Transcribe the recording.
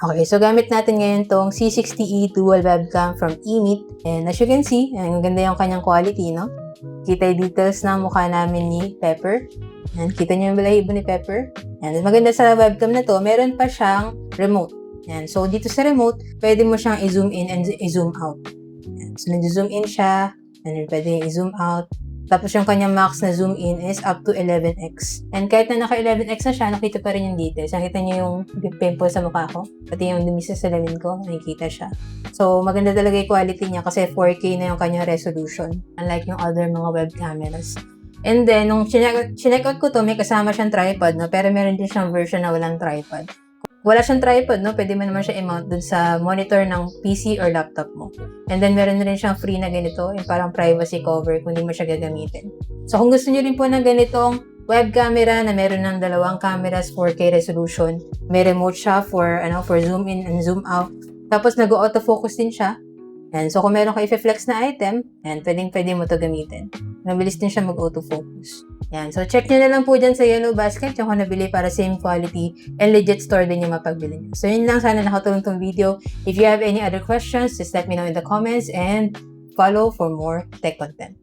Okay, so gamit natin ngayon tong C60E dual webcam from eMeet. And as you can see, ang ganda yung kanyang quality, no? Kita yung details na mukha namin ni Pepper. Yan, kita niyo yung balahibo ni Pepper. Yan, maganda sa webcam na to, meron pa siyang remote. Yan, so dito sa remote, pwede mo siyang i-zoom in and i-zoom out. Yan, so nag-zoom in siya, and then pwede i-zoom out. Tapos yung kanyang max na zoom in is up to 11x. And kahit na naka 11x na siya, nakita pa rin yung details. Nakita niyo yung pimple sa mukha ko. Pati yung dumi sa salamin ko, nakikita siya. So, maganda talaga yung quality niya kasi 4K na yung kanyang resolution. Unlike yung other mga web cameras. And then, nung chinek out ko to, may kasama siyang tripod, no? Pero meron din siyang version na walang tripod. Wala siyang tripod, no? Pwede mo naman siya i-mount dun sa monitor ng PC or laptop mo. And then, meron rin siyang free na ganito, yung parang privacy cover kung di mo siya gagamitin. So, kung gusto niyo rin po ng ganitong web camera na meron ng dalawang cameras, 4K resolution, may remote siya for zoom in and zoom out. Tapos, nag-autofocus din siya. And so, kung meron ka i-flex na item, yan, pwede mo to gamitin. Mabilis din siya mag-autofocus. Yan. So, check nyo na lang po dyan sa Yellow Basket yung kung nabili para same quality and legit store din yung mapagbili nyo. So, yun lang. Sana nakatulong tong video. If you have any other questions, just let me know in the comments and follow for more tech content.